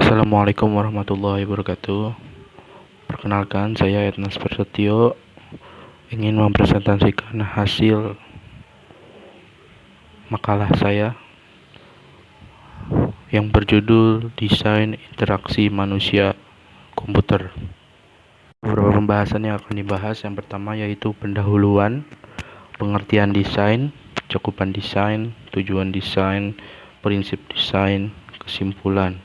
Assalamualaikum warahmatullahi wabarakatuh. Perkenalkan, saya Etnas Prasetyo ingin mempresentasikan hasil makalah saya yang berjudul Desain Interaksi Manusia Komputer. Beberapa pembahasan yang akan dibahas, yang pertama yaitu pendahuluan, pengertian desain, cakupan desain, tujuan desain, prinsip desain, kesimpulan.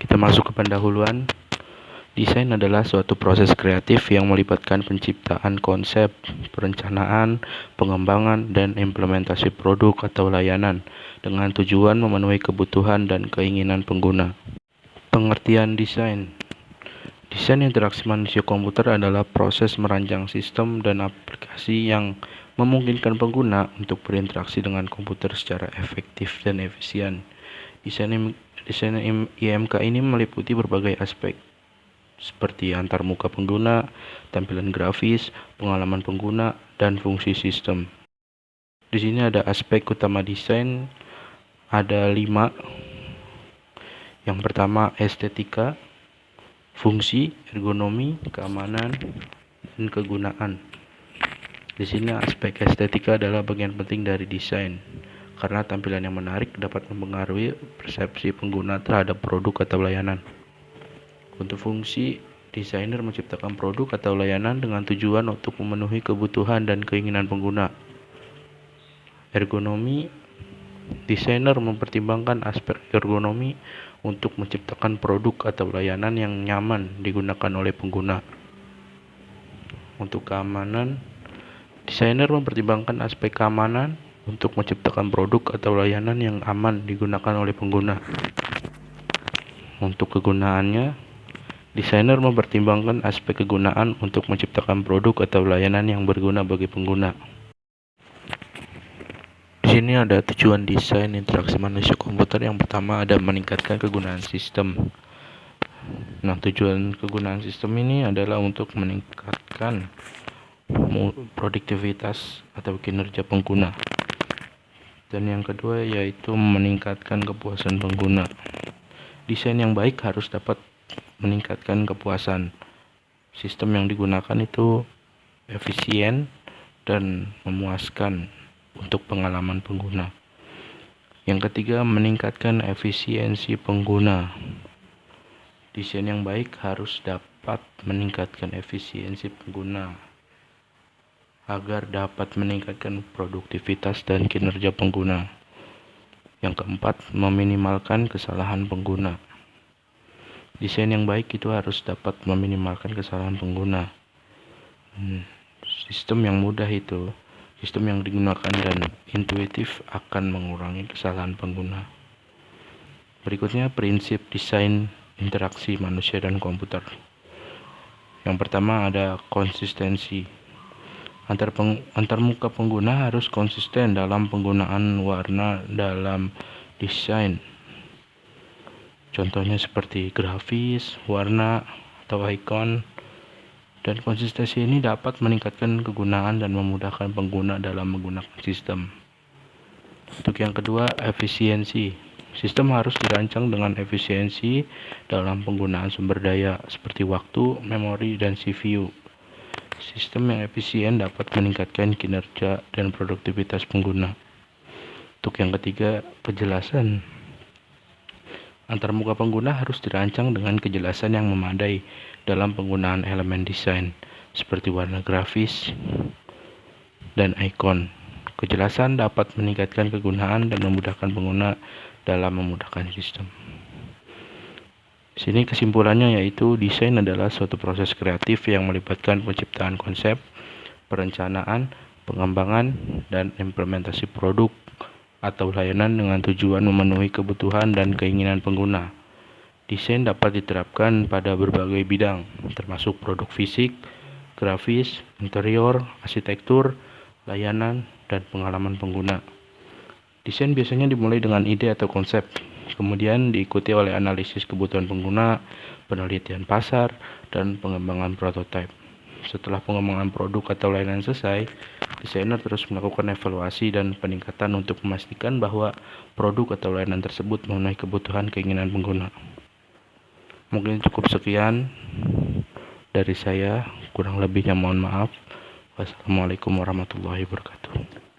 Kita masuk ke pendahuluan. Desain adalah suatu proses kreatif yang melibatkan penciptaan konsep, perencanaan, pengembangan, dan implementasi produk atau layanan dengan tujuan memenuhi kebutuhan dan keinginan pengguna. Pengertian desain. Desain interaksi manusia komputer adalah proses merancang sistem dan aplikasi yang memungkinkan pengguna untuk berinteraksi dengan komputer secara efektif dan efisien. Desain IMK ini meliputi berbagai aspek seperti antarmuka pengguna, tampilan grafis, pengalaman pengguna, dan fungsi sistem. Di sini ada aspek utama desain, ada 5. Yang pertama estetika, fungsi, ergonomi, keamanan, dan kegunaan. Di sini aspek estetika adalah bagian penting dari desain, karena tampilan yang menarik dapat mempengaruhi persepsi pengguna terhadap produk atau layanan. Untuk fungsi, desainer menciptakan produk atau layanan dengan tujuan untuk memenuhi kebutuhan dan keinginan pengguna. Ergonomi, desainer mempertimbangkan aspek ergonomi untuk menciptakan produk atau layanan yang nyaman digunakan oleh pengguna. Untuk keamanan, desainer mempertimbangkan aspek keamanan untuk menciptakan produk atau layanan yang aman digunakan oleh pengguna. Untuk kegunaannya, desainer mempertimbangkan aspek kegunaan untuk menciptakan produk atau layanan yang berguna bagi pengguna. Di sini ada tujuan desain interaksi manusia komputer. Yang pertama ada meningkatkan kegunaan sistem. Nah, tujuan kegunaan sistem ini adalah untuk meningkatkan produktivitas atau kinerja pengguna. Dan yang kedua yaitu meningkatkan kepuasan pengguna. Desain yang baik harus dapat meningkatkan kepuasan. Sistem yang digunakan itu efisien dan memuaskan untuk pengalaman pengguna. Yang ketiga, meningkatkan efisiensi pengguna. Desain yang baik harus dapat meningkatkan efisiensi pengguna agar dapat meningkatkan produktivitas dan kinerja pengguna. Yang keempat, meminimalkan kesalahan pengguna. Desain yang baik itu harus dapat meminimalkan kesalahan pengguna. Sistem yang mudah itu, sistem yang digunakan dan intuitif akan mengurangi kesalahan pengguna. Berikutnya, prinsip desain interaksi manusia dan komputer. Yang pertama ada konsistensi. Antarmuka pengguna harus konsisten dalam penggunaan warna dalam desain. Contohnya seperti grafis, warna, atau ikon. Dan konsistensi ini dapat meningkatkan kegunaan dan memudahkan pengguna dalam menggunakan sistem. Untuk yang kedua, efisiensi. Sistem harus dirancang dengan efisiensi dalam penggunaan sumber daya seperti waktu, memori, dan CPU. Sistem yang efisien dapat meningkatkan kinerja dan produktivitas pengguna. Untuk yang ketiga, kejelasan. Antarmuka pengguna harus dirancang dengan kejelasan yang memadai dalam penggunaan elemen desain, seperti warna grafis dan ikon. Kejelasan dapat meningkatkan kegunaan dan memudahkan pengguna dalam memudahkan sistem. Sini kesimpulannya yaitu desain adalah suatu proses kreatif yang melibatkan penciptaan konsep, perencanaan, pengembangan, dan implementasi produk atau layanan dengan tujuan memenuhi kebutuhan dan keinginan pengguna. Desain dapat diterapkan pada berbagai bidang, termasuk produk fisik, grafis, interior, arsitektur, layanan, dan pengalaman pengguna. Desain biasanya dimulai dengan ide atau konsep, kemudian diikuti oleh analisis kebutuhan pengguna, penelitian pasar, dan pengembangan prototipe. Setelah pengembangan produk atau layanan selesai, desainer terus melakukan evaluasi dan peningkatan untuk memastikan bahwa produk atau layanan tersebut memenuhi kebutuhan keinginan pengguna. Mungkin cukup sekian dari saya, kurang lebihnya mohon maaf. Wassalamualaikum warahmatullahi wabarakatuh.